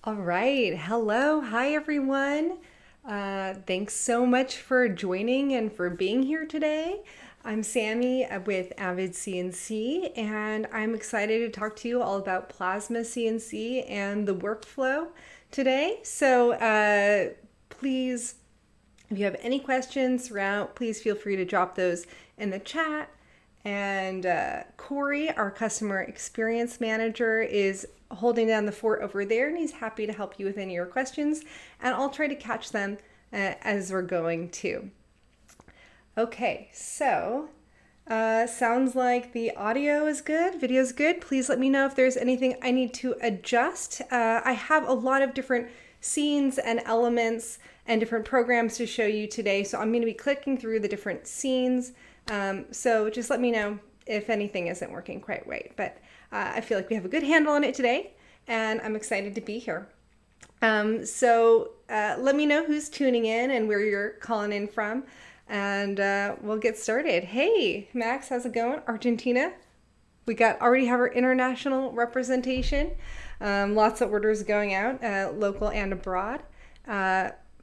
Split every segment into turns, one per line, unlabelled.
All right. Hello. Hi, everyone. Thanks so much for joining and for being here today. I'm Sammy with Avid CNC, and I'm excited to talk to you all about Plasma CNC and the workflow today. So please, if you have any questions throughout, please feel free to drop those in the chat. And Corey, our customer experience manager, is holding down the fort over there, and he's happy to help you with any of your questions. And I'll try to catch them as we're going too. Okay, so sounds like the audio is good, video is good. Please let me know if there's anything I need to adjust. I have a lot of different scenes and elements and different programs to show you today, so I'm going to be clicking through the different scenes. So just let me know if anything isn't working quite right. But I feel like we have a good handle on it today, and I'm excited to be here. So let me know who's tuning in and where you're calling in from, and we'll get started. Hey, Max, how's it going? Argentina? We already have our international representation. Lots of orders going out, local and abroad,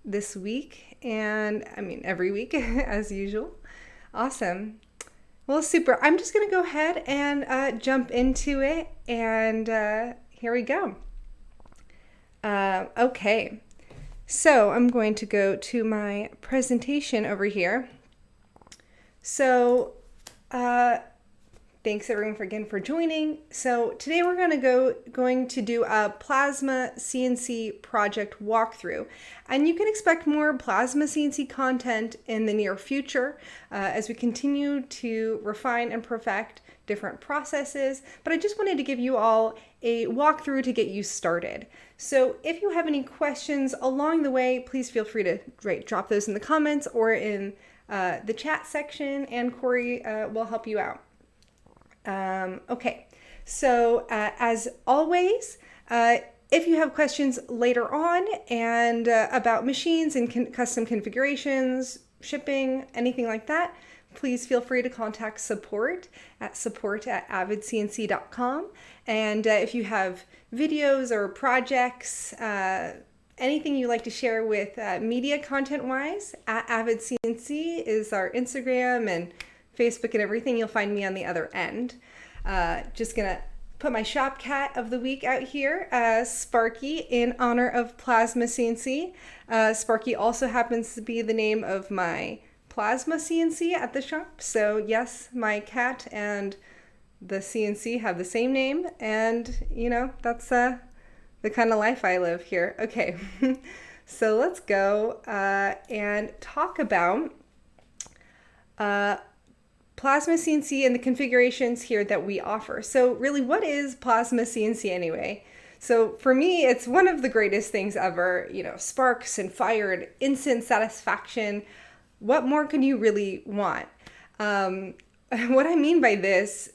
this week, and I mean every week as usual. Awesome. Well, super. I'm just going to go ahead and jump into it, and here we go. Okay, so I'm going to go to my presentation over here. So thanks everyone again for joining. So today we're going to do a Plasma CNC project walkthrough, and you can expect more Plasma CNC content in the near future as we continue to refine and perfect different processes. But I just wanted to give you all a walkthrough to get you started. So if you have any questions along the way, please feel free to drop those in the comments or in the chat section, and Corey will help you out. Okay, so as always, if you have questions later on and about machines and custom configurations, shipping, anything like that, please feel free to contact support at avidcnc.com. And if you have videos or projects, anything you'd like to share with media content-wise, at Avid CNC is our Instagram and Facebook and everything. You'll find me on the other end. Just gonna put my shop cat of the week out here, Sparky, in honor of Plasma CNC. Sparky also happens to be the name of my Plasma CNC at the shop. So yes, my cat and the CNC have the same name, and you know, that's the kind of life I live here. Okay, so let's go and talk about Plasma CNC and the configurations here that we offer. So really, what is Plasma CNC anyway? So for me, it's one of the greatest things ever. You know, sparks and fire and instant satisfaction. What more can you really want? What I mean by this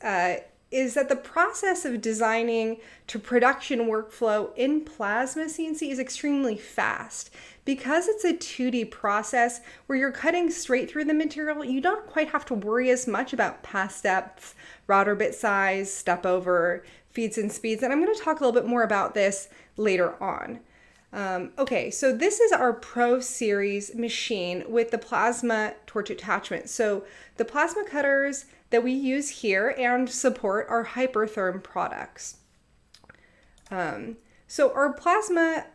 is that the process of designing to production workflow in Plasma CNC is extremely fast. Because it's a 2D process where you're cutting straight through the material, you don't quite have to worry as much about pass depth, router bit size, step over, feeds and speeds. And I'm going to talk a little bit more about this later on. Okay, so this is our Pro Series machine with the Plasma Torch attachment. So the plasma cutters that we use here and support are Hypertherm products. So our Plasma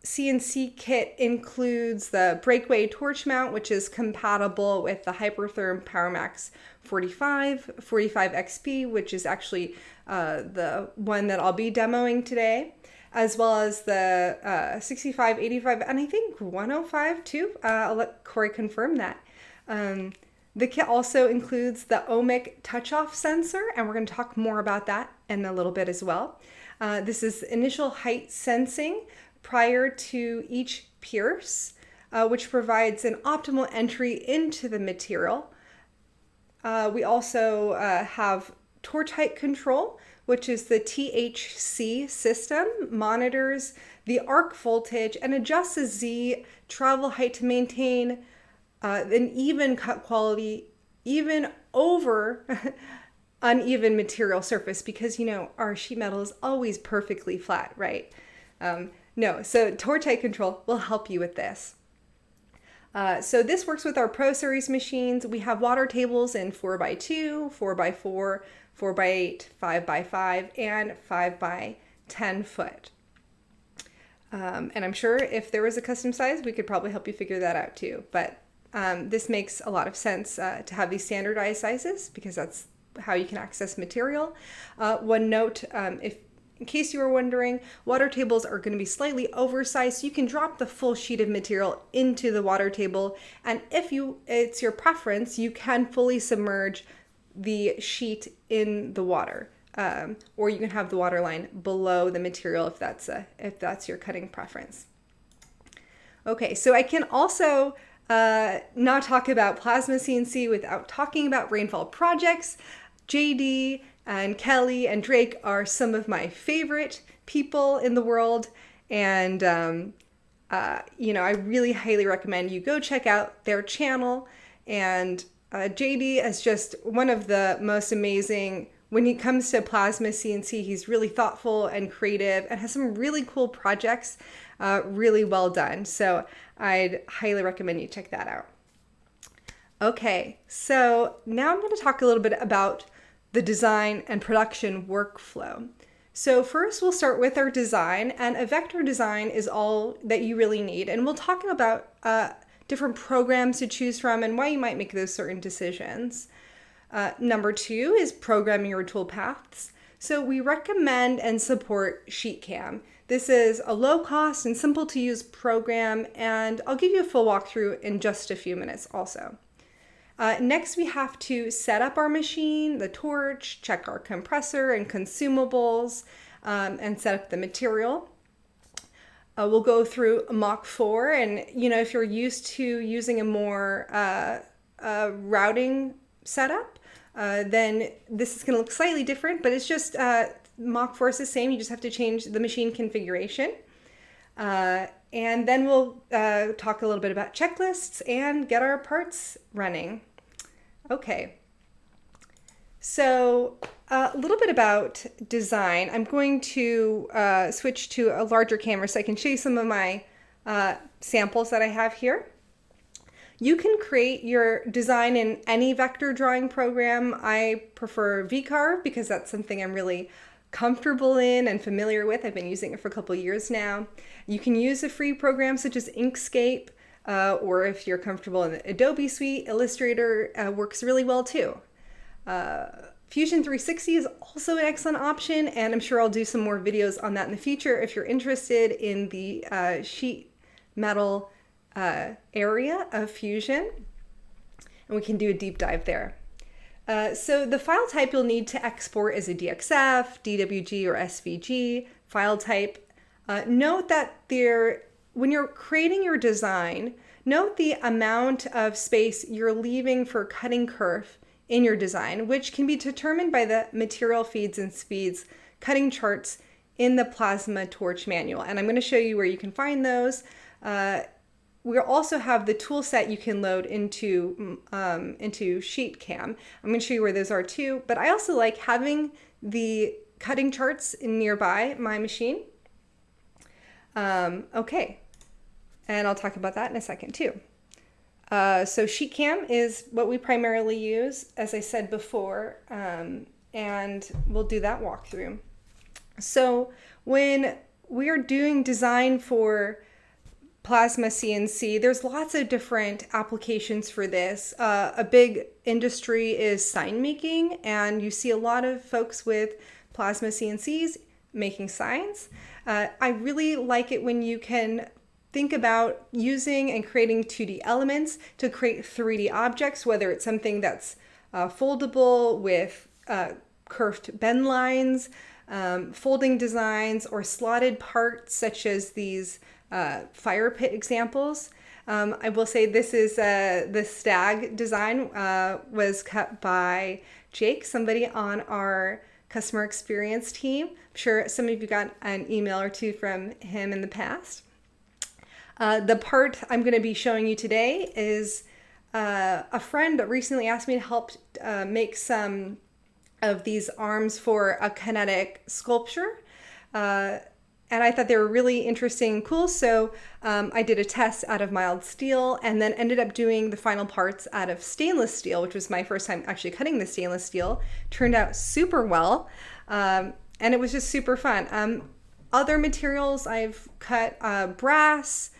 CNC kit includes the breakaway torch mount, which is compatible with the Hypertherm PowerMax 45, 45XP, which is actually the one that I'll be demoing today, as well as the 65, 85, and I think 105 too. I'll let Corey confirm that. The kit also includes the ohmic touch-off sensor, and we're going to talk more about that in a little bit as well. This is initial height sensing prior to each pierce, which provides an optimal entry into the material. We also have torch height control, which is the THC system, monitors the arc voltage and adjusts the Z travel height to maintain an even cut quality, even over uneven material surface, because, you know, our sheet metal is always perfectly flat, right? No, so torch height control will help you with this. So this works with our Pro Series machines. We have water tables in 4x2, 4x4, 4x8, 5x5, and 5x10 foot. And I'm sure if there was a custom size, we could probably help you figure that out too. But this makes a lot of sense to have these standardized sizes because that's how you can access material. One note, in case you were wondering, water tables are going to be slightly oversized. So you can drop the full sheet of material into the water table. And if it's your preference, you can fully submerge the sheet in the water. Or you can have the water line below the material if that's your cutting preference. Okay, so I can also not talk about Plasma CNC without talking about Rainfall Projects. JD and Kelly and Drake are some of my favorite people in the world, and I really highly recommend you go check out their channel. And JD is just one of the most amazing. When it comes to Plasma CNC, he's really thoughtful and creative and has some really cool projects, really well done. So I'd highly recommend you check that out. Okay, so now I'm going to talk a little bit about the design and production workflow. So first we'll start with our design, and a vector design is all that you really need. And we'll talk about different programs to choose from and why you might make those certain decisions. Number 2 is programming your tool paths. So we recommend and support Sheetcam. This is a low cost and simple to use program, and I'll give you a full walkthrough in just a few minutes also. Next, we have to set up our machine, the torch, check our compressor and consumables, and set up the material. We'll go through Mach 4, and if you're used to using a more routing setup, then this is going to look slightly different, but it's just Mach 4 is the same. You just have to change the machine configuration. And then we'll talk a little bit about checklists and get our parts running. Okay, so a little bit about design. I'm going to switch to a larger camera so I can show you some of my samples that I have here. You can create your design in any vector drawing program. I prefer VCarve because that's something I'm really comfortable in and familiar with. I've been using it for a couple of years now. You can use a free program such as Inkscape, or if you're comfortable in the Adobe Suite, Illustrator works really well too. Fusion 360 is also an excellent option, and I'm sure I'll do some more videos on that in the future if you're interested in the sheet metal area of Fusion, and we can do a deep dive there. So the file type you'll need to export is a DXF, DWG, or SVG file type. Note that when you're creating your design, note the amount of space you're leaving for cutting kerf in your design, which can be determined by the material feeds and speeds cutting charts in the Plasma Torch manual. And I'm going to show you where you can find those. We'll also have the tool set you can load into Sheetcam. I'm going to show you where those are too, but I also like having the cutting charts nearby my machine. Okay, and I'll talk about that in a second too. So Sheetcam is what we primarily use, as I said before, and we'll do that walkthrough. So when we're doing design for Plasma CNC, there's lots of different applications for this. A big industry is Signmaking, and you see a lot of folks with Plasma CNCs making signs. I really like it when you can think about using and creating 2D elements to create 3D objects, whether it's something that's foldable with curved bend lines, folding designs, or slotted parts such as these fire pit examples. I will say this is the stag design was cut by Jake, somebody on our customer experience team. I'm sure some of you got an email or two from him in the past. The part I'm going to be showing you today is a friend recently asked me to help make some of these arms for a Kinetic Sculpture. And I thought they were really interesting and cool. So I did a test out of mild steel and then ended up doing the final parts out of stainless steel, which was my first time actually cutting the stainless steel. Turned out super well. And it was just super fun. Other materials, I've cut brass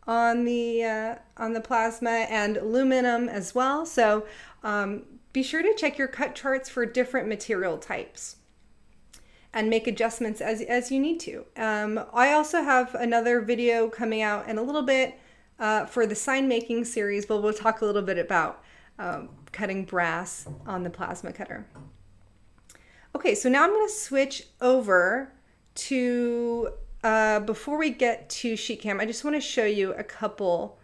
on the plasma and aluminum as well. So be sure to check your cut charts for different material types and make adjustments as you need to. I also have another video coming out in a little bit for the Signmaking series, but we'll talk a little bit about cutting brass on the plasma cutter. Okay, so now I'm going to switch over to, before we get to SheCam, I just want to show you a couple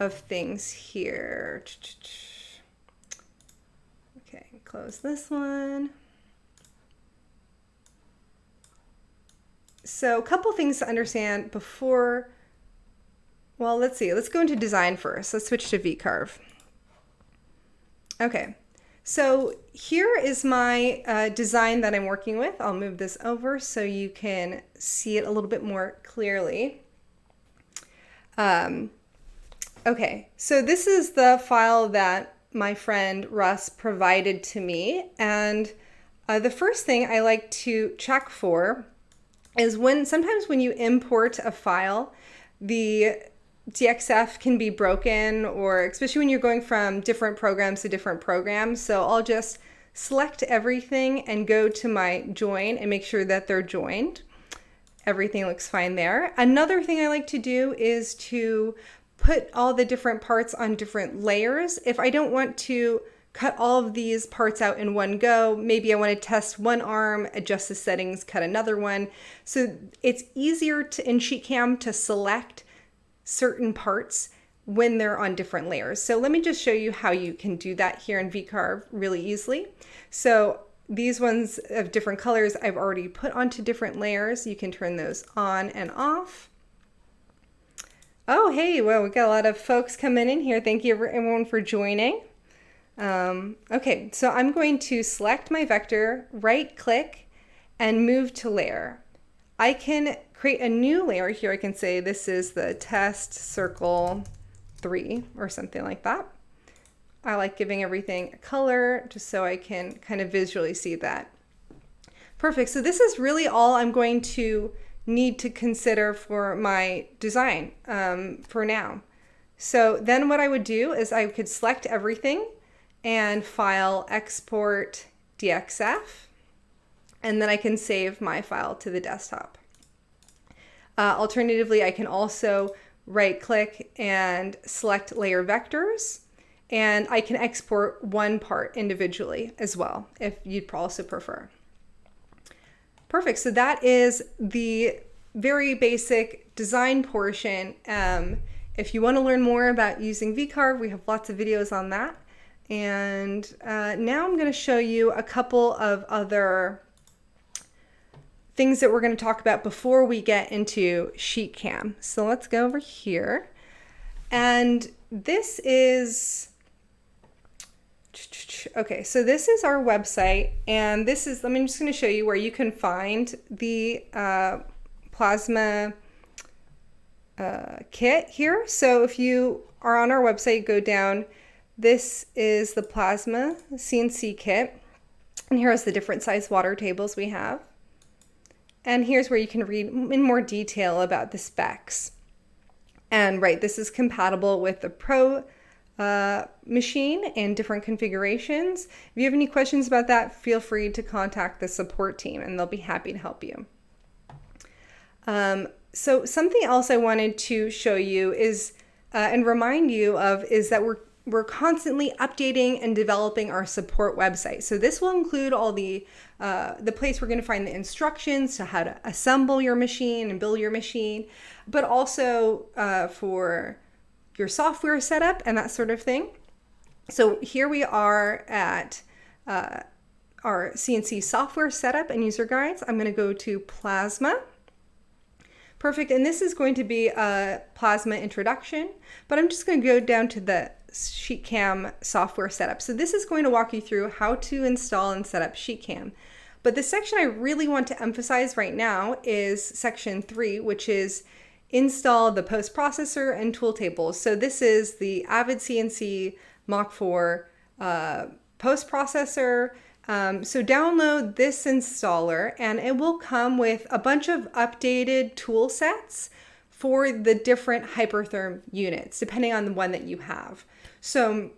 of things here. Okay, close this one. So a couple things to understand before, well, let's see, let's go into design first. Let's switch to VCarve. Okay, so here is my design that I'm working with. I'll move this over so you can see it a little bit more clearly. Okay, so this is the file that my friend Russ provided to me. And the first thing I like to check for is sometimes when you import a file, the DXF can be broken, or especially when you're going from different programs to different programs. So I'll just select everything and go to my join and make sure that they're joined. Everything looks fine there. Another thing I like to do is to put all the different parts on different layers. If I don't want to cut all of these parts out in one go, maybe I want to test one arm, adjust the settings, cut another one. So it's easier in SheCam to select certain parts when they're on different layers. So let me just show you how you can do that here in VCarve really easily. So these ones of different colors I've already put onto different layers. You can turn those on and off. Oh, hey, well, we got a lot of folks coming in here. Thank you everyone for joining. Okay, so I'm going to select my vector, right click, and move to layer. I can create a new layer here. I can say this is the test circle 3 or something like that. I like giving everything a color just so I can kind of visually see that. Perfect, so this is really all I'm going to need to consider for my design for now. So then what I would do is I could select everything and file export DXF, and then I can save my file to the desktop. Alternatively, I can also right click and select layer vectors, and I can export one part individually as well if you'd also prefer. Perfect, so that is the very basic design portion. If you want to learn more about using VCarve, we have lots of videos on that. And now I'm going to show you a couple of other things that we're going to talk about before we get into SheetCam. So let's go over here. And this is, okay, so this is our website. And this is, I'm just going to show you where you can find the Plasma kit here. So if you are on our website, go down. This is the Plasma CNC kit, and here's the different size water tables we have. And here's where you can read in more detail about the specs. And right, this is compatible with the Pro machine and different configurations. If you have any questions about that, feel free to contact the support team and they'll be happy to help you. So something else I wanted to show you is, and remind you of, is that we're constantly updating and developing our support website. So this will include all the place we're going to find the instructions to how to assemble your machine and build your machine, but also for your software setup and that sort of thing. So here we are at our CNC software setup and user guides. I'm going to go to Plasma. Perfect, and this is going to be a Plasma introduction, but I'm just going to go down to the SheetCam software setup. So this is going to walk you through how to install and set up SheetCam. But the section I really want to emphasize right now is section 3, which is install the post processor and tool tables. So this is the Avid CNC Mach 4 post processor. So download this installer and it will come with a bunch of updated tool sets for the different Hypertherm units, depending on the one that you have. So,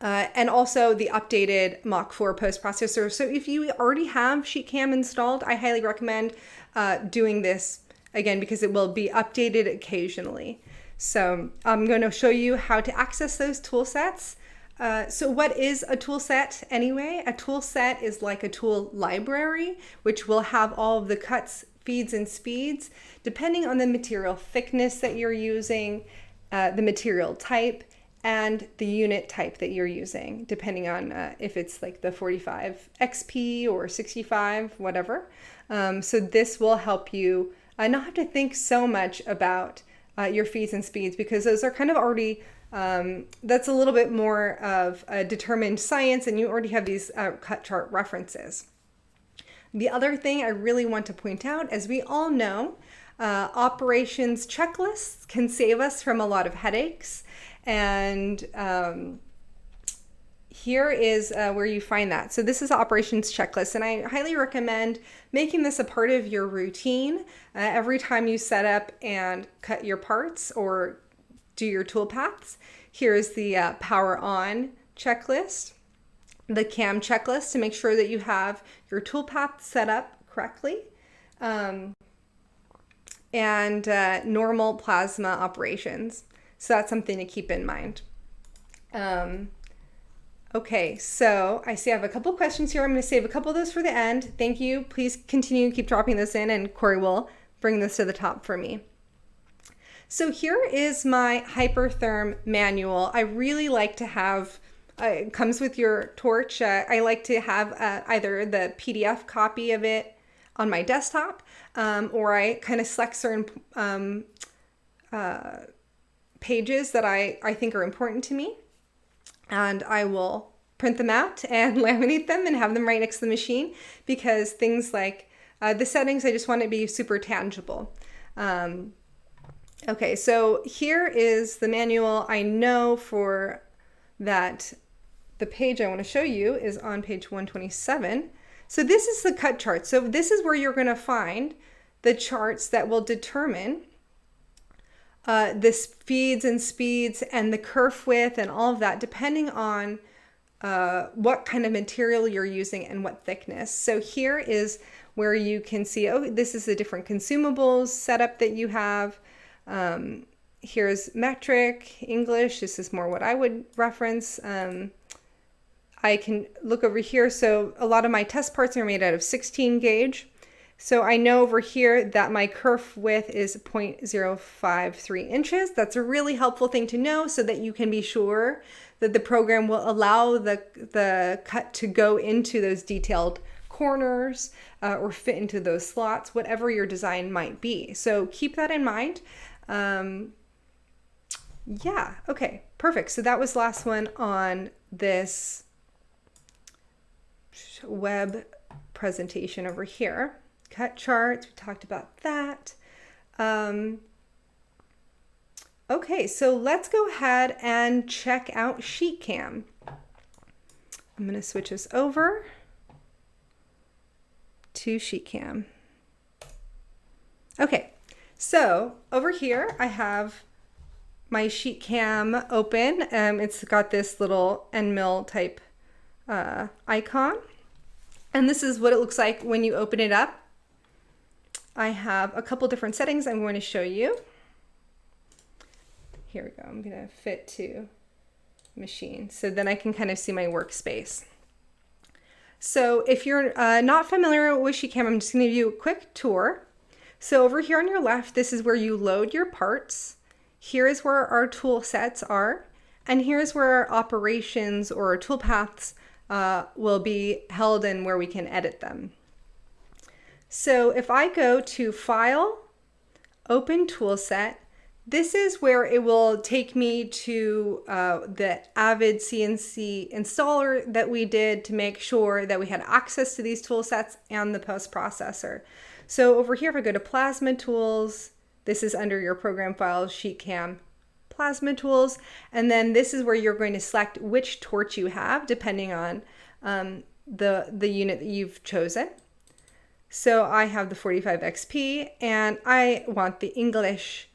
and also the updated Mach 4 post processor. So if you already have SheCam installed, I highly recommend doing this again because it will be updated occasionally. So I'm going to show you how to access those tool sets. So what is a tool set anyway? A tool set is like a tool library, which will have all of the cuts, feeds, and speeds, depending on the material thickness that you're using, the material type, and the unit type that you're using, depending on if it's like the 45 XP or 65, whatever. So this will help you not have to think so much about your feeds and speeds, because those are kind of already that's a little bit more of a determined science, and you already have these cut chart references. The other thing I really want to point out, as we all know, operations checklists can save us from a lot of headaches, and here is where you find that. So this is operations checklist, and I highly recommend making this a part of your routine every time you set up and cut your parts or do your tool paths. Here's the power on checklist, the cam checklist to make sure that you have your tool path set up correctly, and normal plasma operations. So that's something to keep in mind. Okay, so I see I have a couple questions here. I'm going to save a couple of those for the end. Thank you. Please continue, keep dropping this in, and Corey will bring this to the top for me. So here is my Hypertherm manual. I really like to have, it comes with your torch. I like to have either the PDF copy of it on my desktop, or I kind of select certain pages that I think are important to me, and I will print them out and laminate them and have them right next to the machine, because things like the settings, I just want it to be super tangible. Okay, so here is the manual. I know for that the page I want to show you is on page 127. So this is the cut chart. So this is where you're going to find the charts that will determine the feeds and speeds and the kerf width and all of that, depending on what kind of material you're using and what thickness. So here is where you can see, oh, this is the different consumables setup that you have. Here's metric, English. This is more what I would reference. I can look over here. So a lot of my test parts are made out of 16 gauge. So I know over here that my kerf width is 0.053 inches. That's a really helpful thing to know so that you can be sure that the program will allow the cut to go into those detailed corners or fit into those slots, whatever your design might be. So keep that in mind. Yeah, okay, perfect. So that was the last one on this web presentation over here. Cut charts, we talked about that. Okay, so let's go ahead and check out SheCam. I'm going to switch this over to SheCam. Okay, so over here I have my SheCam open. It's got this little end mill type icon, and this is what it looks like when you open it up. I have a couple different settings I'm going to show you. Here we go. I'm going to fit to machine so then I can kind of see my workspace. So if you're not familiar with SheCam, I'm just going to give you a quick tour. So over here on your left, this is where you load your parts. Here is where our tool sets are, and here's where our operations or tool paths will be held and where we can edit them. So if I go to File, Open Toolset, This is where it will take me to the Avid CNC installer that we did to make sure that we had access to these tool sets and the post processor. So over here, if I go to Plasma Tools, this is under your program files, Sheetcam, Plasma Tools, and then this is where you're going to select which torch you have depending on the unit that you've chosen. So I have the 45XP and I want the English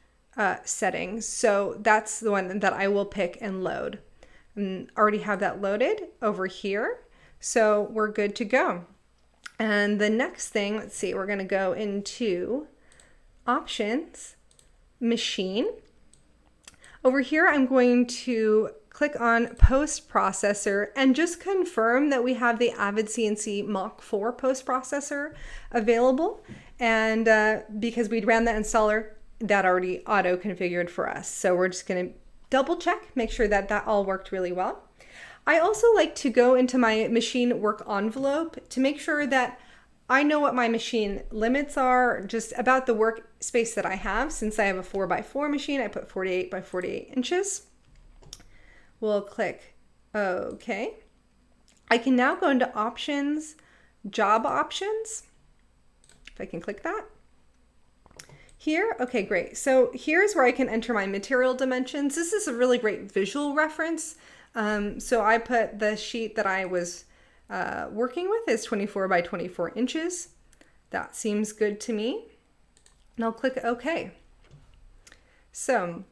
settings. So that's the one that I will pick and load. And already have that loaded over here. So we're good to go. And the next thing, let's see, we're going to go into Options, Machine. Over here, I'm going to click on Post Processor and just confirm that we have the Avid CNC Mach 4 post processor available. And because we'd ran that installer, that already auto configured for us. So we're just going to double check, make sure that that all worked really well. I also like to go into my machine work envelope to make sure that I know what my machine limits are, just about the workspace that I have. Since I have a 4x4 machine, I put 48 by 48 inches. We'll click OK. I can now go into Options, Job Options, if I can click that. Here, okay, great. So here's where I can enter my material dimensions. This is a really great visual reference. So I put the sheet that I was working with is 24 by 24 inches. That seems good to me. And I'll click OK. So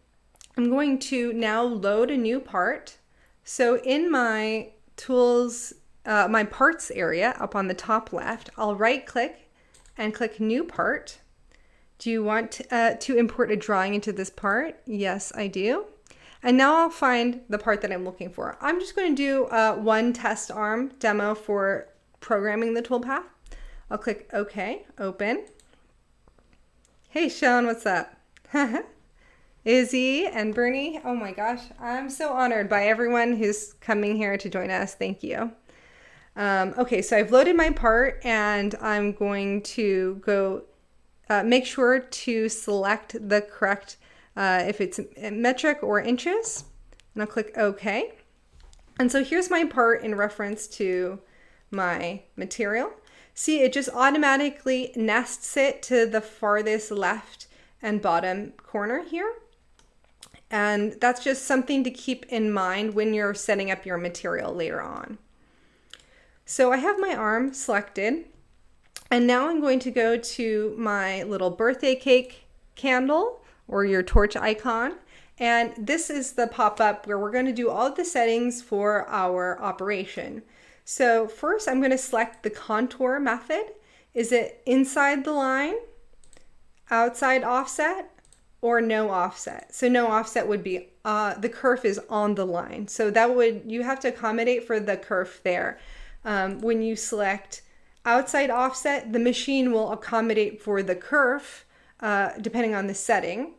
I'm going to now load a new part. So in my tools, my parts area up on the top left, I'll right click and click New Part. Do you want to import a drawing into this part? Yes, I do. And now I'll find the part that I'm looking for. I'm just going to do one test arm demo for programming the toolpath. I'll click OK, open. Hey, Sean, what's up? Izzy and Bernie, oh my gosh, I'm so honored by everyone who's coming here to join us. Thank you. Okay, so I've loaded my part and I'm going to go make sure to select the correct, if it's metric or inches, and I'll click OK. And so here's my part in reference to my material. See, it just automatically nests it to the farthest left and bottom corner here. And that's just something to keep in mind when you're setting up your material later on. So I have my arm selected. And now I'm going to go to my little birthday cake candle or your torch icon. And this is the pop-up where we're going to do all of the settings for our operation. So first I'm going to select the contour method. Is it inside the line, outside offset, or no offset? So no offset would be the kerf is on the line. So that would, you have to accommodate for the kerf there. When you select outside offset, the machine will accommodate for the kerf depending on the setting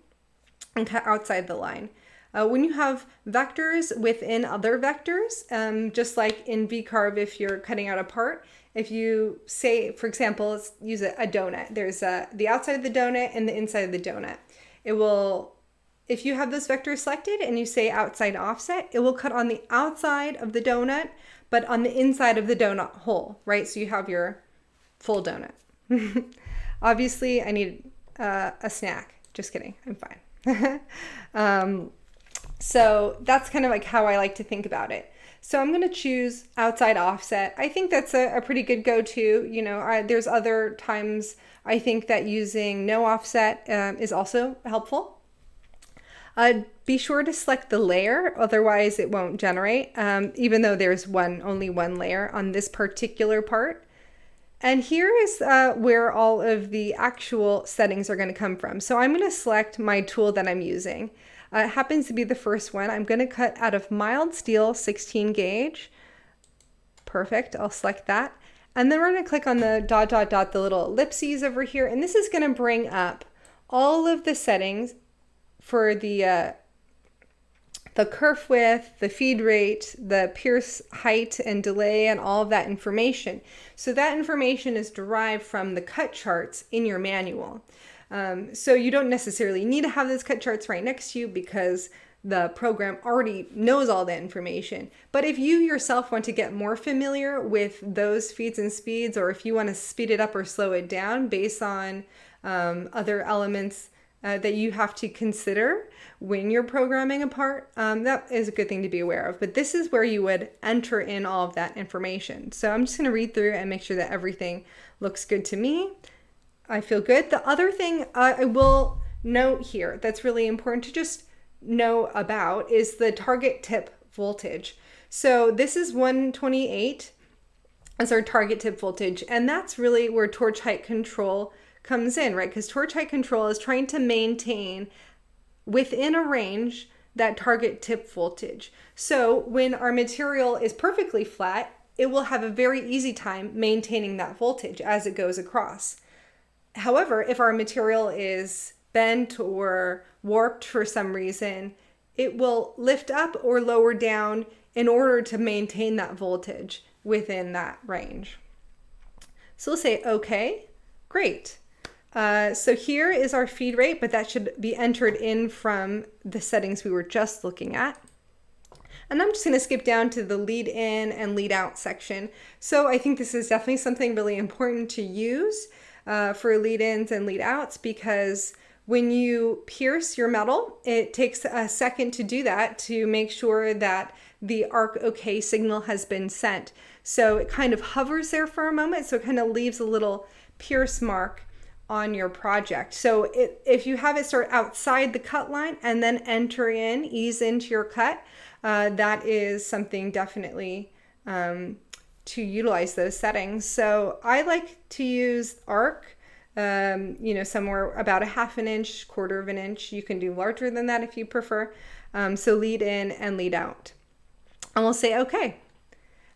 and cut outside the line. When you have vectors within other vectors, just like in VCarve, if you're cutting out a part, if you say, for example, let's use a donut. There's the outside of the donut and the inside of the donut. It will, if you have those vectors selected and you say outside offset, it will cut on the outside of the donut, but on the inside of the donut hole, right? So you have your full donut. Obviously, I need a snack. Just kidding, I'm fine. So that's kind of like how I like to think about it. So I'm going to choose outside offset. I think that's a pretty good go-to. You know, there's other times I think that using no offset is also helpful. Be sure to select the layer, otherwise it won't generate, even though there's only one layer on this particular part. And here is where all of the actual settings are going to come from. So I'm going to select my tool that I'm using. It happens to be the first one. I'm going to cut out of mild steel 16 gauge. Perfect. I'll select that. And then we're going to click on the ... the little ellipses over here. And this is going to bring up all of the settings for the kerf width, the feed rate, the pierce height and delay, and all of that information. So that information is derived from the cut charts in your manual. So you don't necessarily need to have those cut charts right next to you because the program already knows all the information. But if you yourself want to get more familiar with those feeds and speeds, or if you want to speed it up or slow it down based on other elements that you have to consider when you're programming a part, that is a good thing to be aware of. But this is where you would enter in all of that information. So I'm just going to read through and make sure that everything looks good to me. I feel good. The other thing I will note here that's really important to just know about is the target tip voltage. So this is 128 as our target tip voltage, and that's really where torch height control comes in, right? Because torch height control is trying to maintain within a range that target tip voltage. So when our material is perfectly flat, it will have a very easy time maintaining that voltage as it goes across. However, if our material is bent or warped for some reason, it will lift up or lower down in order to maintain that voltage within that range. So we'll say, okay, great. So here is our feed rate, but that should be entered in from the settings we were just looking at. And I'm just going to skip down to the lead in and lead out section. So I think this is definitely something really important to use for lead ins and lead outs, because when you pierce your metal, it takes a second to do that to make sure that the arc OK signal has been sent. So it kind of hovers there for a moment, so it kind of leaves a little pierce mark on your project. So if you have it start outside the cut line and then enter in, ease into your cut, that is something definitely to utilize those settings. So I like to use arc, somewhere about 1/2 inch, 1/4 inch. You can do larger than that if you prefer. So lead in and lead out. And we'll say, okay.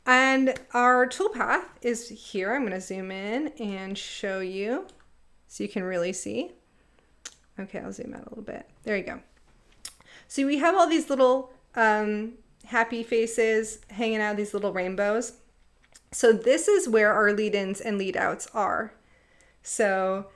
And our toolpath is here. I'm going to zoom in and show you so you can really see. Okay, I'll zoom out a little bit. There you go. So we have all these little happy faces hanging out, these little rainbows. So this is where our lead-ins and lead-outs are. So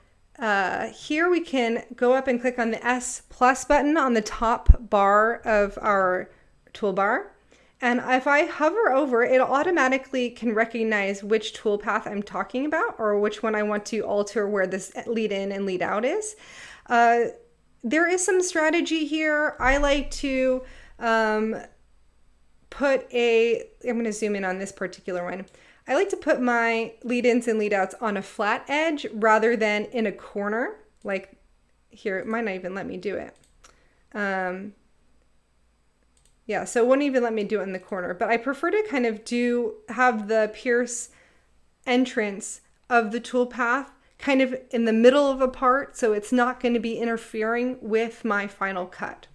here we can go up and click on the S plus button on the top bar of our toolbar. And if I hover over, it automatically can recognize which toolpath I'm talking about or which one I want to alter where this lead in and lead out is. There is some strategy here. I like to I'm going to zoom in on this particular one. I like to put my lead-ins and lead-outs on a flat edge rather than in a corner. Like here, it might not even let me do it. Yeah, so it wouldn't even let me do it in the corner, but I prefer to kind of have the pierce entrance of the toolpath kind of in the middle of a part, so it's not going to be interfering with my final cut.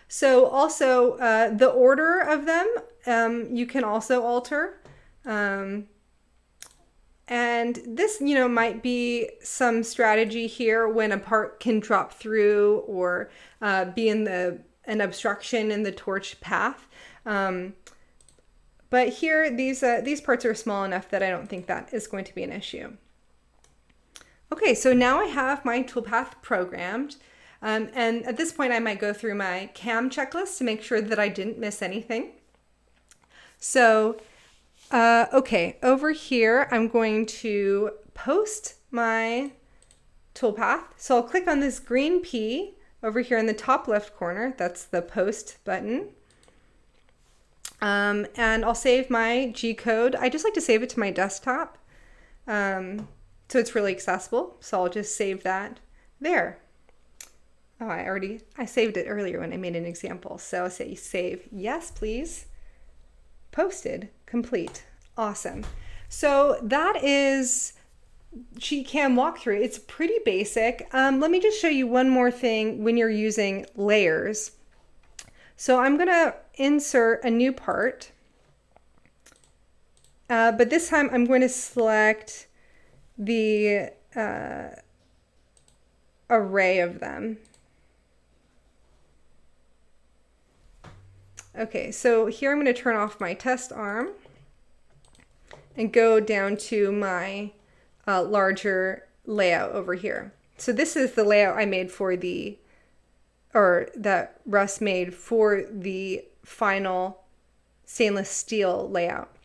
So also the order of them, you can also alter. And this, might be some strategy here when a part can drop through or be in an obstruction in the torch path. But here, these parts are small enough that I don't think that is going to be an issue. Okay, so now I have my toolpath programmed. And at this point, I might go through my CAM checklist to make sure that I didn't miss anything. So, okay, over here, I'm going to post my toolpath. So I'll click on this green P over here in the top left corner. That's the post button. And I'll save my GCode. I just like to save it to my desktop. So it's really accessible. So I'll just save that there. Oh, I saved it earlier when I made an example. So I'll say save. Yes, please. Posted. Complete. Awesome. So that is SheCam walkthrough. It's pretty basic. Let me just show you one more thing when you're using layers. So I'm going to insert a new part. But this time I'm going to select the array of them. Okay, so here I'm going to turn off my test arm and go down to my larger layout over here. So this is the layout I made for or that Russ made for the final stainless steel layout.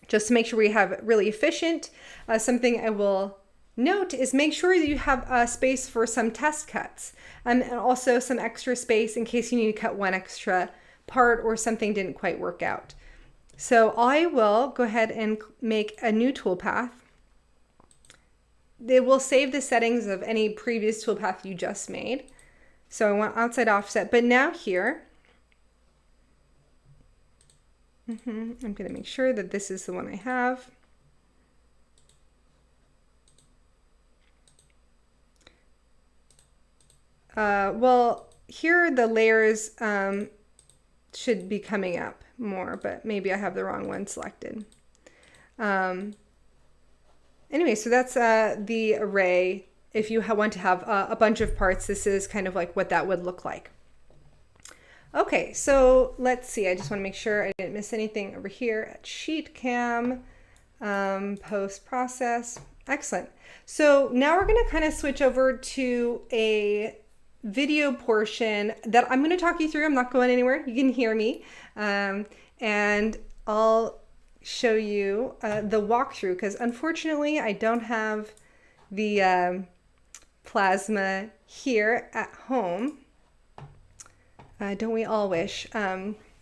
Just to make sure we have really efficient. Something I will note is make sure that you have space for some test cuts, and also some extra space in case you need to cut one extra part or something didn't quite work out. So I will go ahead and make a new toolpath. It will save the settings of any previous toolpath you just made. So I want outside offset, but now here, I'm going to make sure that this is the one I have. Well, here the layers should be coming up more, but maybe I have the wrong one selected. Anyway, so that's the array. If you want to have a bunch of parts, this is kind of like what that would look like. Okay, so let's see. I just want to make sure I didn't miss anything over here at SheetCam, post-process. Excellent. So now we're going to kind of switch over to a video portion that I'm going to talk you through. I'm not going anywhere. You can hear me. And I'll show you the walkthrough, because unfortunately I don't have the Plasma here at home. Don't we all wish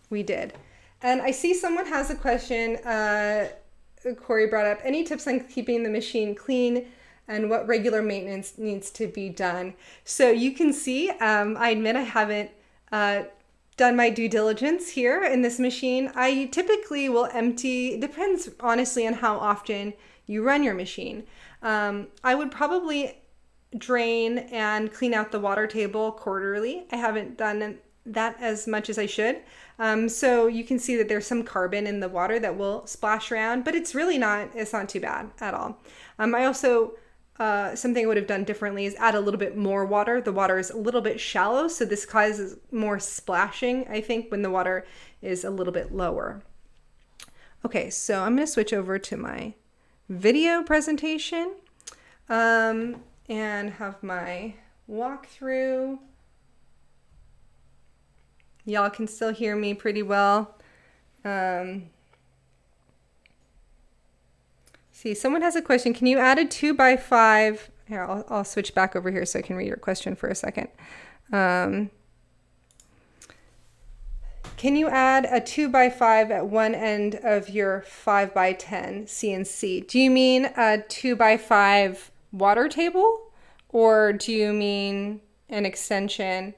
we did? And I see someone has a question. Corey brought up any tips on keeping the machine clean and what regular maintenance needs to be done. So you can see, I admit I haven't done my due diligence here in this machine. I typically will empty, depends honestly on how often you run your machine. I would probably drain and clean out the water table quarterly. I haven't done that as much as I should. So you can see that there's some carbon in the water that will splash around, but it's not too bad at all. I also, something I would have done differently is add a little bit more water. The water is a little bit shallow, so this causes more splashing, I think, when the water is a little bit lower. Okay, so I'm going to switch over to my video presentation and have my walkthrough. Y'all can still hear me pretty well. See, someone has a question. Can you add a 2x5? Here, I'll switch back over here so I can read your question for a second. Can you add a 2x5 at one end of your 5x10 CNC? Do you mean a 2x5 water table, or do you mean an extension?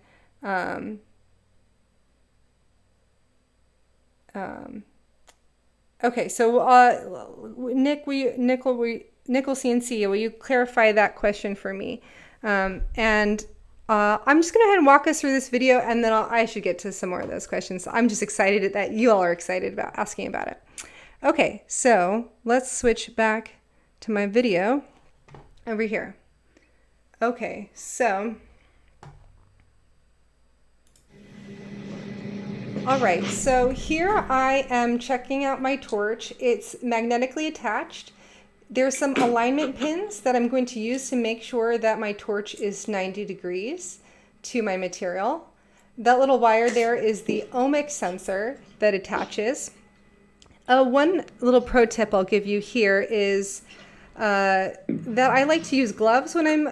Okay, so Nickel CNC, will you clarify that question for me? I'm just going to go ahead and walk us through this video, and then I should get to some more of those questions. I'm just excited that you all are excited about asking about it. Okay, so let's switch back to my video over here. Okay, so all right, so here I am checking out my torch. It's magnetically attached. There's some alignment pins that I'm going to use to make sure that my torch is 90 degrees to my material. That little wire there is the ohmic sensor that attaches. One little pro tip I'll give you here is that I like to use gloves when I'm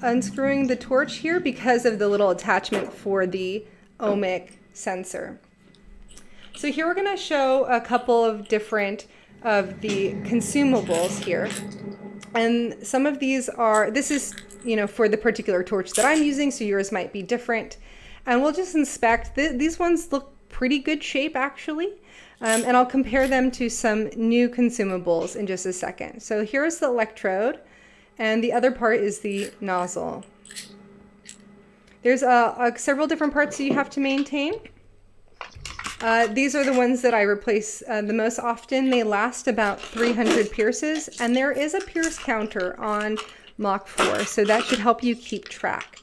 unscrewing the torch here because of the little attachment for the ohmic sensor. So here we're going to show a couple of different of the consumables here. And some of these are, this is, for the particular torch that I'm using, so yours might be different. And we'll just inspect. These ones look pretty good shape, actually. And I'll compare them to some new consumables in just a second. So here's the electrode, and the other part is the nozzle. There's several different parts that you have to maintain. These are the ones that I replace the most often. They last about 300 pierces, and there is a pierce counter on Mach 4, so that should help you keep track.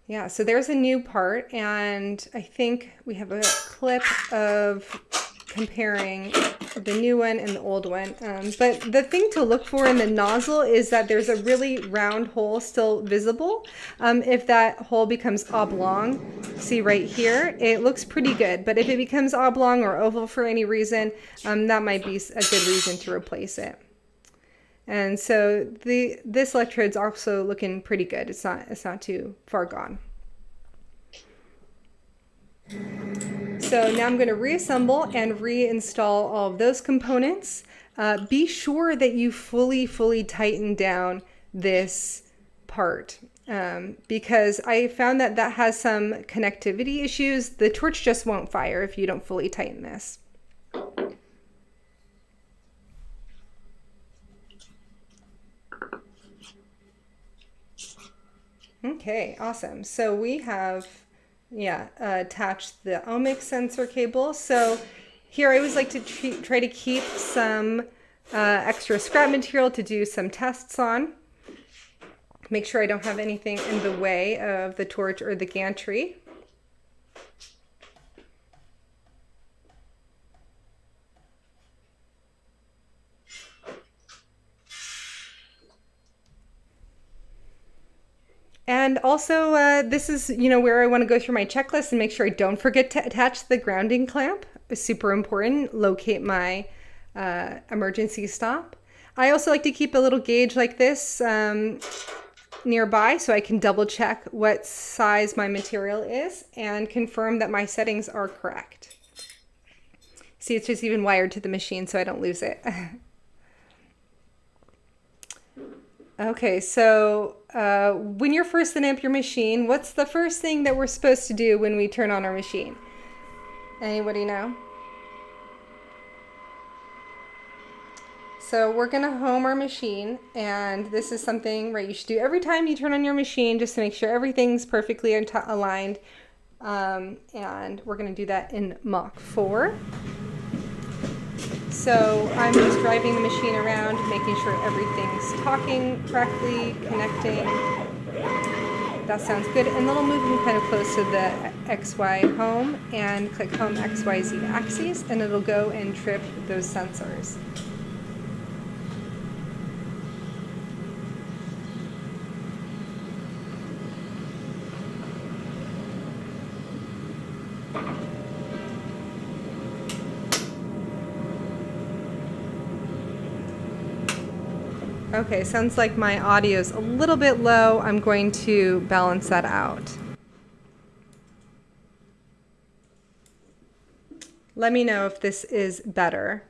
Yeah, so there's a new part, and I think we have a clip of comparing the new one and the old one. But the thing to look for in the nozzle is that there's a really round hole still visible. If that hole becomes oblong, see right here, it looks pretty good. But if it becomes oblong or oval for any reason, that might be a good reason to replace it. And so this electrode's also looking pretty good. It's not too far gone. So now I'm going to reassemble and reinstall all of those components. Be sure that you fully tighten down this part because I found that has some connectivity issues. The torch just won't fire if you don't fully tighten this. Okay, awesome. So we have attached the ohmic sensor cable. So here I always like to try to keep some extra scrap material to do some tests on. Make sure I don't have anything in the way of the torch or the gantry. And also, this is, where I want to go through my checklist and make sure I don't forget to attach the grounding clamp. It's super important. Locate my emergency stop. I also like to keep a little gauge like this nearby so I can double check what size my material is and confirm that my settings are correct. See, it's just even wired to the machine so I don't lose it. Okay, so when you're first setting up your machine, what's the first thing that we're supposed to do when we turn on our machine? Anybody know? So we're going to home our machine, and this is something you should do every time you turn on your machine just to make sure everything's perfectly aligned. And we're going to do that in Mach 4. So I'm just driving the machine around, making sure everything's talking correctly, connecting. That sounds good. And then I'll move them kind of close to the XY home and click home XYZ axes, and it'll go and trip those sensors. Okay, sounds like my audio's a little bit low. I'm going to balance that out. Let me know if this is better.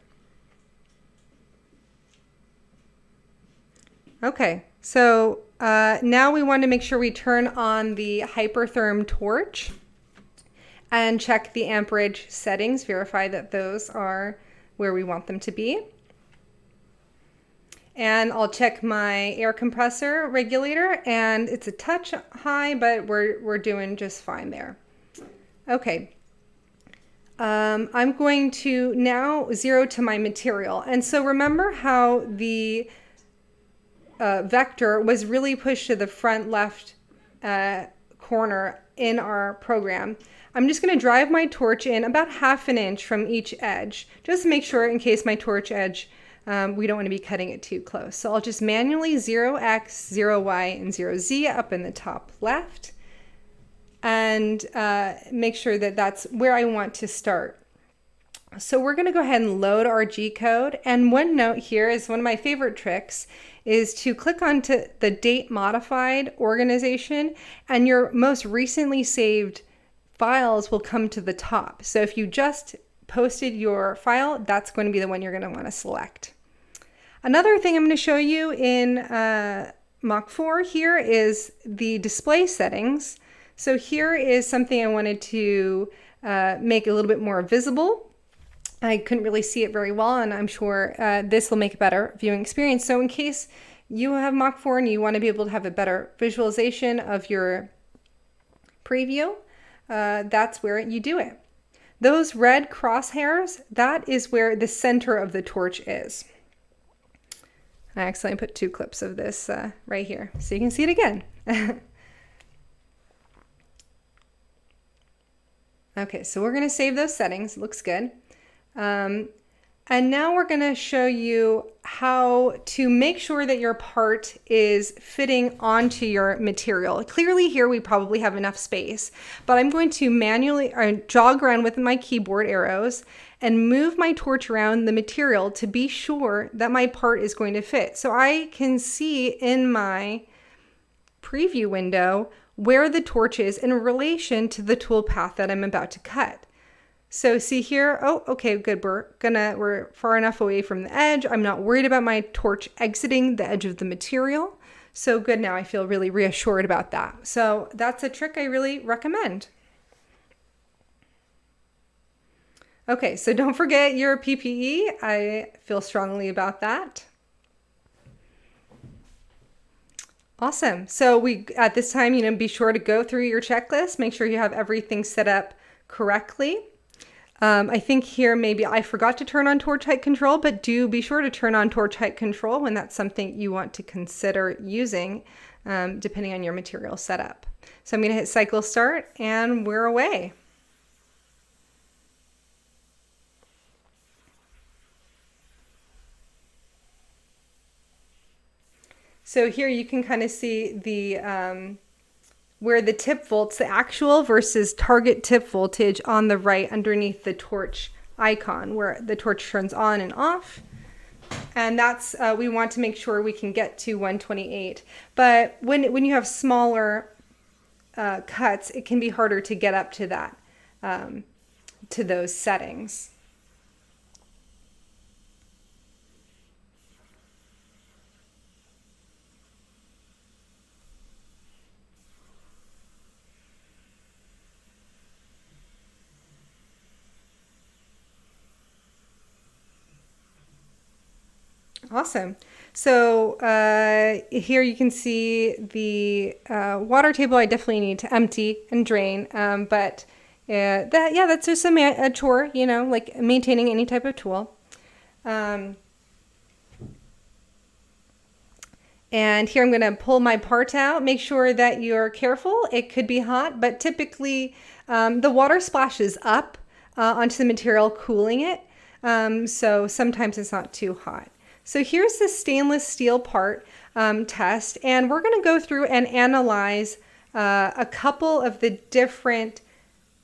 Okay, so now we want to make sure we turn on the Hypertherm Torch and check the amperage settings, verify that those are where we want them to be. And I'll check my air compressor regulator, and it's a touch high, but we're doing just fine there. Okay. I'm going to now zero to my material. And so remember how the vector was really pushed to the front left corner in our program. I'm just going to drive my torch in about 1/2 inch from each edge, just to make sure in case my torch edge we don't want to be cutting it too close. So I'll just manually 0x, 0y, and 0z up in the top left and make sure that that's where I want to start. So we're going to go ahead and load our G-code. And one note here is one of my favorite tricks is to click onto the date modified organization, and your most recently saved files will come to the top. So if you just posted your file, that's going to be the one you're going to want to select. Another thing I'm going to show you in Mach 4 here is the display settings. So here is something I wanted to make a little bit more visible. I couldn't really see it very well, and I'm sure this will make a better viewing experience. So in case you have Mach 4 and you want to be able to have a better visualization of your preview, that's where you do it. Those red crosshairs, that is where the center of the torch is. I accidentally put 2 clips of this right here, so you can see it again. Okay, so we're going to save those settings. It looks good. And And now we're going to show you how to make sure that your part is fitting onto your material. Clearly here we probably have enough space, but I'm going to manually jog around with my keyboard arrows and move my torch around the material to be sure that my part is going to fit. So I can see in my preview window where the torch is in relation to the tool path that I'm about to cut. So see here, oh, okay, good. We're far enough away from the edge. I'm not worried about my torch exiting the edge of the material. So good, now I feel really reassured about that. So that's a trick I really recommend. Okay, so don't forget your PPE. I feel strongly about that. Awesome. So at this time, be sure to go through your checklist, make sure you have everything set up correctly. I think here maybe I forgot to turn on torch height control, but do be sure to turn on torch height control when that's something you want to consider using, depending on your material setup. So I'm going to hit cycle start and we're away. So here you can kind of see the where the tip volts, the actual versus target tip voltage on the right underneath the torch icon where the torch turns on and off. And that's, we want to make sure we can get to 128. But when you have smaller cuts, it can be harder to get up to that, to those settings. Awesome. So here you can see the water table. I definitely need to empty and drain, but that's just a chore, like maintaining any type of tool. And here I'm going to pull my part out. Make sure that you're careful. It could be hot, but typically the water splashes up onto the material, cooling it. So sometimes it's not too hot. So here's the stainless steel part test, and we're going to go through and analyze a couple of the different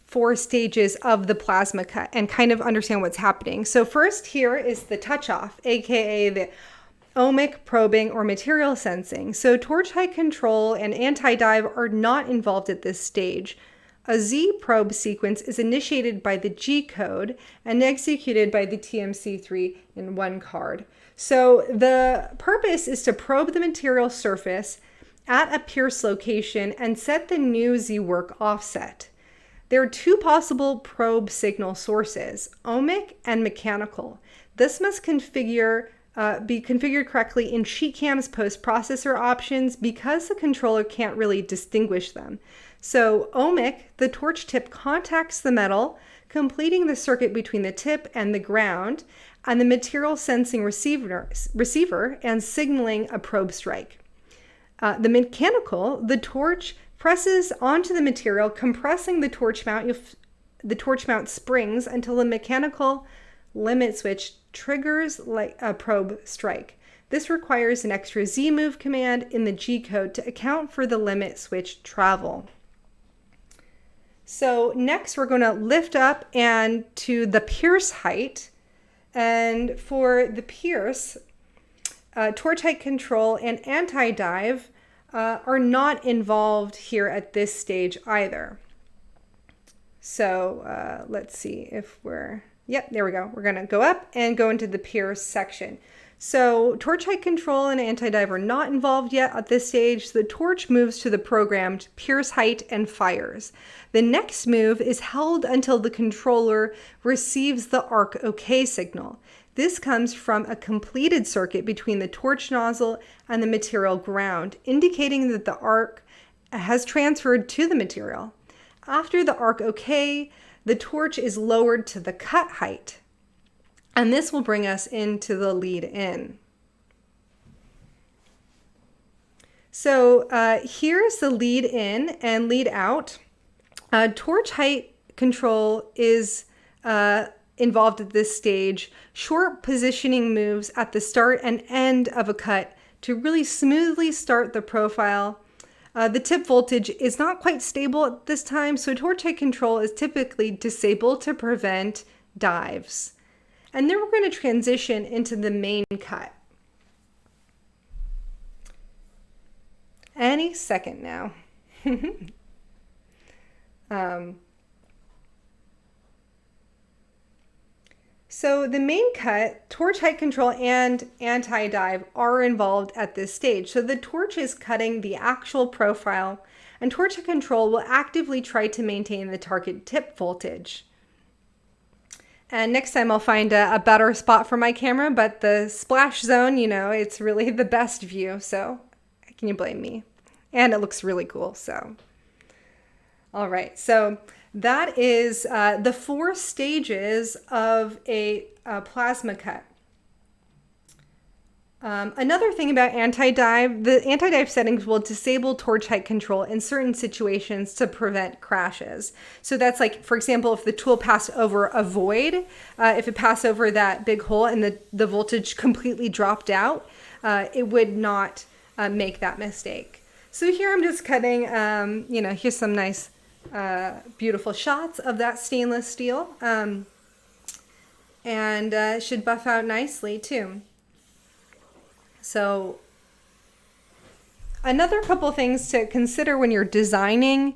4 stages of the plasma cut and kind of understand what's happening. So first here is the touch off, aka the ohmic probing or material sensing. So torch height control and anti-dive are not involved at this stage. A Z probe sequence is initiated by the GCode and executed by the TMC3 in one card. So the purpose is to probe the material surface at a pierce location and set the new Z work offset. There are 2 possible probe signal sources, ohmic and mechanical. This must be configured correctly in Sheetcam's post-processor options because the controller can't really distinguish them. So ohmic, the torch tip contacts the metal, completing the circuit between the tip and the ground, and the material sensing receiver and signaling a probe strike. The mechanical, the torch presses onto the material, compressing the torch mount springs until the mechanical limit switch triggers like a probe strike. This requires an extra Z move command in the G-code to account for the limit switch travel. So next we're going to lift up and to the pierce height. And for the pierce, torch height control and anti-dive are not involved here at this stage either. So let's see if yep, there we go. We're going to go up and go into the pierce section. So torch height control and anti-dive are not involved yet at this stage. The torch moves to the programmed pierce height and fires. The next move is held until the controller receives the arc OK signal. This comes from a completed circuit between the torch nozzle and the material ground, indicating that the arc has transferred to the material. After the arc OK, the torch is lowered to the cut height. And this will bring us into the lead in. So here's the lead in and lead out. Torch height control is involved at this stage, short positioning moves at the start and end of a cut to really smoothly start the profile. The tip voltage is not quite stable at this time, so torch height control is typically disabled to prevent dives. And then we're going to transition into the main cut. Any second now. So the main cut, torch height control and anti-dive are involved at this stage. So the torch is cutting the actual profile, and torch height control will actively try to maintain the target tip voltage. And next time I'll find a better spot for my camera, but the splash zone, you know, it's really the best view, so can you blame me? And it looks really cool, so. All right, so that is the 4 stages of a plasma cut. Another thing about anti-dive, the anti-dive settings will disable torch height control in certain situations to prevent crashes. So that's like, for example, if the tool passed over a void, if it passed over that big hole and the voltage completely dropped out, it would not make that mistake. So here I'm just cutting, you know, here's some nice beautiful shots of that stainless steel, and should buff out nicely too. So another couple things to consider when you're designing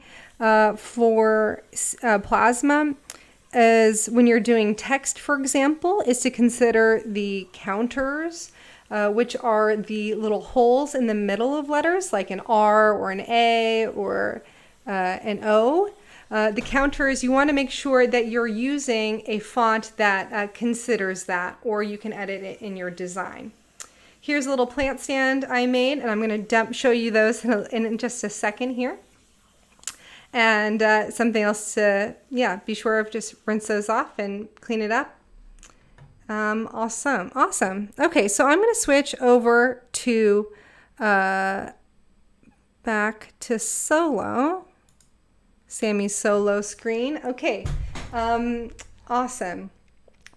for plasma is when you're doing text, for example, is to consider the counters, which are the little holes in the middle of letters, like an R or an A or an O. The counters, you want to make sure that you're using a font that considers that, or you can edit it in your design. Here's a little plant stand I made, and I'm going to show you those in just a second here. And something else to, be sure of, just rinse those off and clean it up. Awesome. Okay, so I'm going to switch over to back to solo. Sammy's solo screen. Okay, awesome.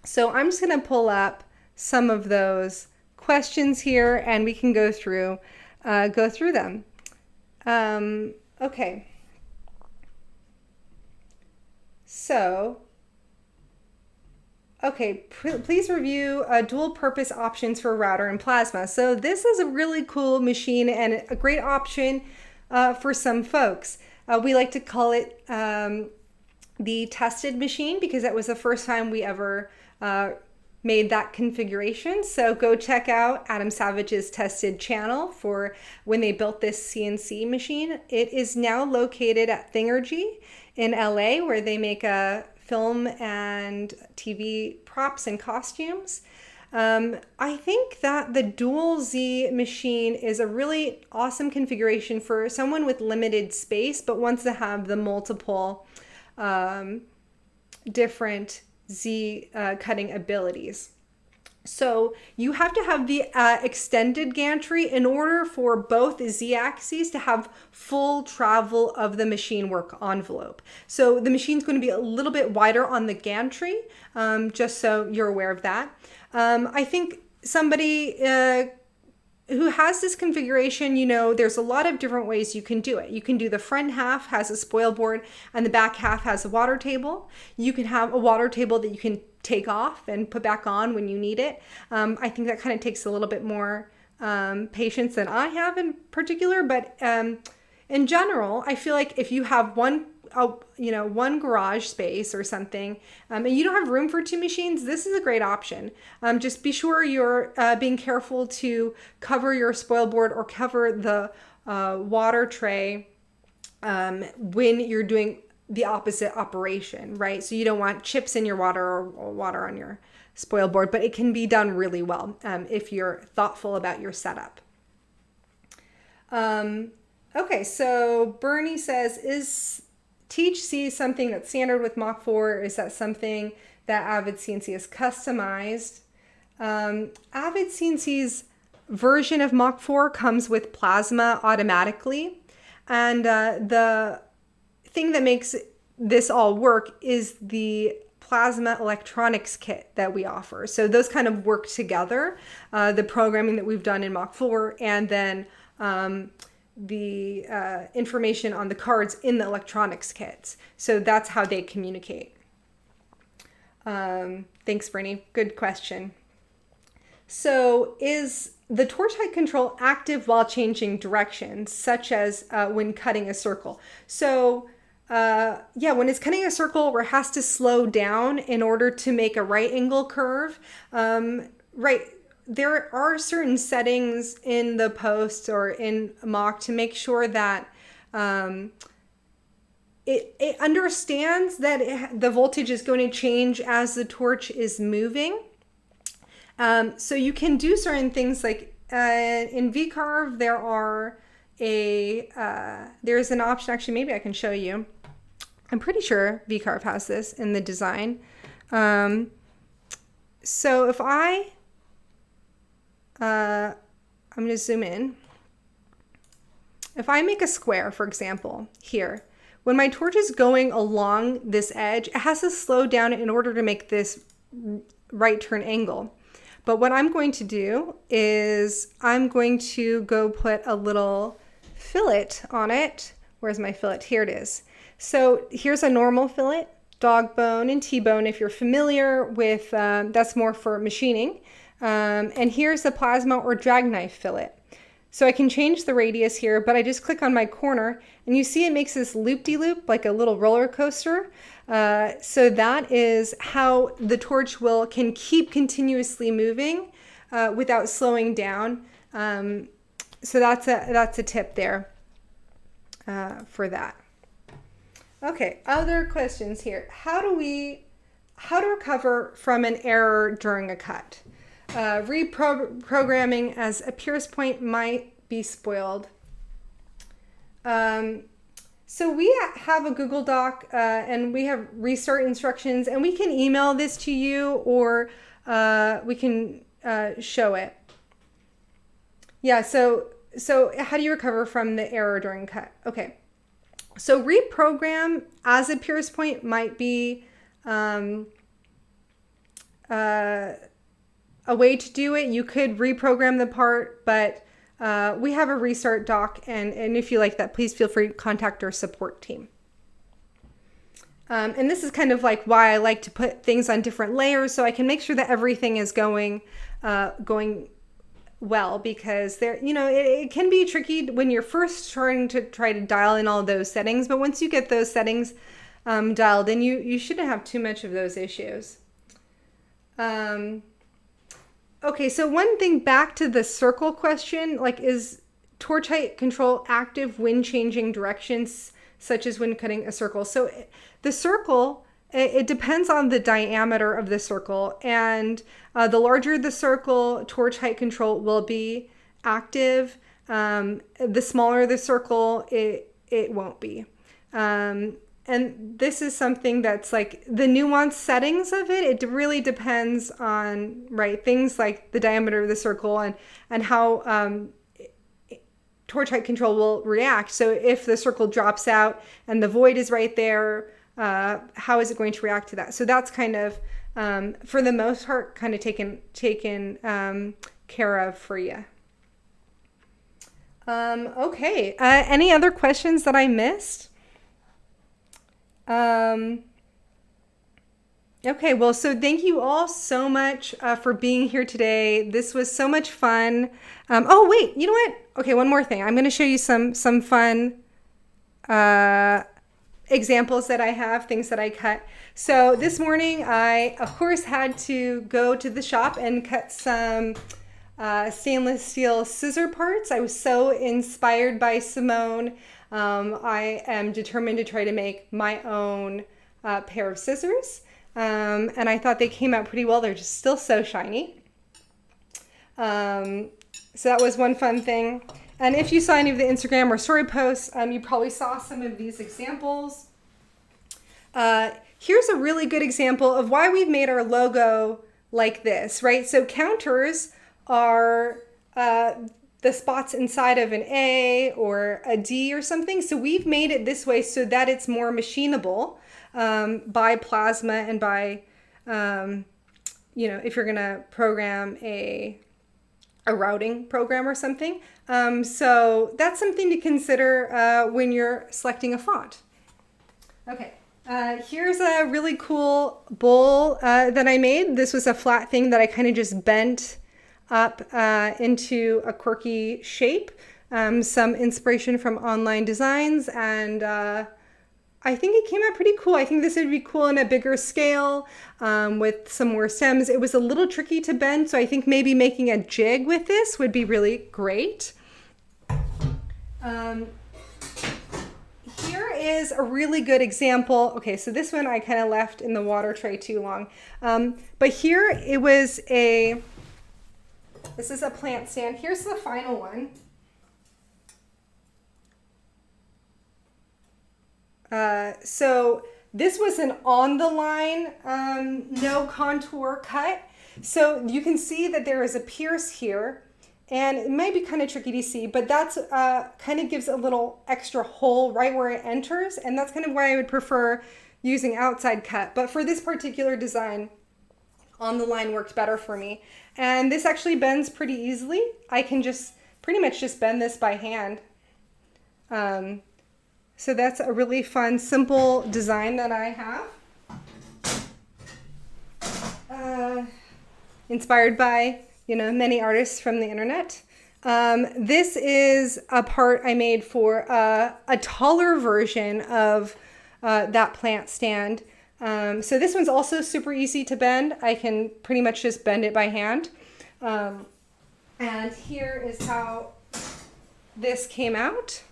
So I'm just going to pull up some of those questions here, and we can go through them. Okay. So, please review dual purpose options for router and plasma. So this is a really cool machine and a great option for some folks. We like to call it the tested machine because that was the first time we ever made that configuration. So go check out Adam Savage's tested channel for when they built this CNC machine. It is now located at Thingergy in LA, where they make film and TV props and costumes. I think that the dual Z machine is a really awesome configuration for someone with limited space but wants to have the multiple different Z cutting abilities. So you have to have the extended gantry in order for both the Z-axes to have full travel of the machine work envelope. So the machine's going to be a little bit wider on the gantry, just so you're aware of that. I think somebody who has this configuration, you know, there's a lot of different ways you can do it. You can do the front half has a spoil board and the back half has a water table. You can have a water table that you can take off and put back on when you need it. I think that kind of takes a little bit more patience than I have in particular, but in general, I feel like if you have one garage space or something, and you don't have room for 2 machines, this is a great option. Just be sure you're being careful to cover your spoil board or cover the water tray when you're doing the opposite operation, right? So you don't want chips in your water or water on your spoil board, but it can be done really well if you're thoughtful about your setup. Okay, so Bernie says, is Teach C something that's standard with Mach 4, or is that something that Avid CNC is customized? Avid CNC's version of Mach 4 comes with Plasma automatically, and the thing that makes this all work is the Plasma electronics kit that we offer. So those kind of work together, the programming that we've done in Mach 4 and then the information on the cards in the electronics kits. So that's how they communicate. Thanks, Brittany. Good question. So is the torch height control active while changing direction, such as when cutting a circle? So yeah, when it's cutting a circle where it has to slow down in order to make a right angle curve, right, there are certain settings in the post or in Mach to make sure that it understands that the voltage is going to change as the torch is moving. So you can do certain things like in VCarve, there's an option, actually, maybe I can show you. I'm pretty sure VCarve has this in the design. So if I'm going to zoom in. If I make a square, for example, here, when my torch is going along this edge, it has to slow down in order to make this right turn angle. But what I'm going to do is I'm going to go put a little fillet on it. Where's my fillet? Here it is. So here's a normal fillet, dog bone and T-bone if you're familiar with, that's more for machining. And here's the plasma or drag knife fillet. So I can change the radius here, but I just click on my corner and you see it makes this loop-de-loop like a little roller coaster. So that is how the torch can keep continuously moving without slowing down. So that's a tip there for that. Okay, other questions here. How to recover from an error during a cut? Reprogramming as a pierce point might be spoiled. So we have a Google Doc and we have restart instructions, and we can email this to you or we can show it. Yeah, so how do you recover from the error during cut? Okay, so reprogram as a pierce point might be a way to do it. You could reprogram the part, but we have a restart doc, and if you like that, please feel free to contact our support team. And this is kind of like why I like to put things on different layers so I can make sure that everything is going well, because it can be tricky when you're first trying to dial in all of those settings, but once you get those settings dialed in, you shouldn't have too much of those issues. Okay, so one thing back to the circle question, like, is torch height control active when changing directions, such as when cutting a circle? So the circle, it depends on the diameter of the circle, and the larger the circle, torch height control will be active. The smaller the circle, it won't be. And this is something that's like the nuanced settings of it. It really depends on, right, things like the diameter of the circle and how torch height control will react. So if the circle drops out and the void is right there, how is it going to react to that? So that's kind of, for the most part, kind of taken care of for you. Okay, any other questions that I missed? Okay, well, so thank you all so much for being here today. This was so much fun. Oh, wait, you know what? Okay, one more thing. I'm going to show you some fun examples that I have, things that I cut. So this morning, I, of course, had to go to the shop and cut some stainless steel scissor parts. I was so inspired by Simone. I am determined to try to make my own pair of scissors. And I thought they came out pretty well. They're just still so shiny. So that was one fun thing. And if you saw any of the Instagram or story posts, you probably saw some of these examples. Here's a really good example of why we've made our logo like this, right? So counters are the spots inside of an A or a D or something. So we've made it this way so that it's more machinable by Plasma and by, you know, if you're gonna program a routing program or something. So that's something to consider when you're selecting a font. Okay, here's a really cool bowl that I made. This was a flat thing that I kind of just bent up into a quirky shape. Some inspiration from online designs, and I think it came out pretty cool. I think this would be cool in a bigger scale with some more stems. It was a little tricky to bend, so I think maybe making a jig with this would be really great. Here is a really good example. Okay, so this one I kind of left in the water tray too long. But here it was this is a plant stand. Here's the final one. So this was an on the line, no contour cut. So you can see that there is a pierce here, and it might be kind of tricky to see, but that's kind of gives a little extra hole right where it enters. And that's kind of why I would prefer using outside cut. But for this particular design, on the line worked better for me. And this actually bends pretty easily. I can just pretty much just bend this by hand. So that's a really fun, simple design that I have. Inspired by, you know, many artists from the internet. This is a part I made for a taller version of that plant stand. So this one's also super easy to bend. I can pretty much just bend it by hand. And here is how this came out.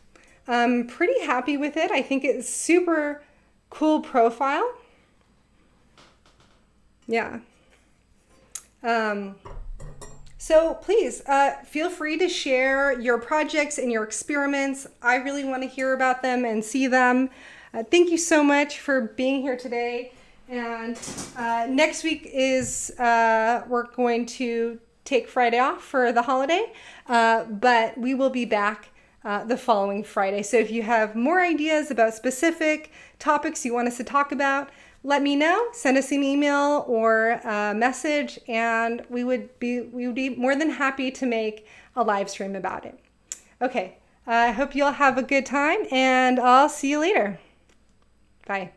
I'm pretty happy with it. I think it's super cool profile. Yeah. So please feel free to share your projects and your experiments. I really want to hear about them and see them. Thank you so much for being here today. And next week is we're going to take Friday off for the holiday, but we will be back the following Friday. So if you have more ideas about specific topics you want us to talk about, let me know. Send us an email or a message, and we would be more than happy to make a live stream about it. Okay, I hope you all have a good time, and I'll see you later. Bye.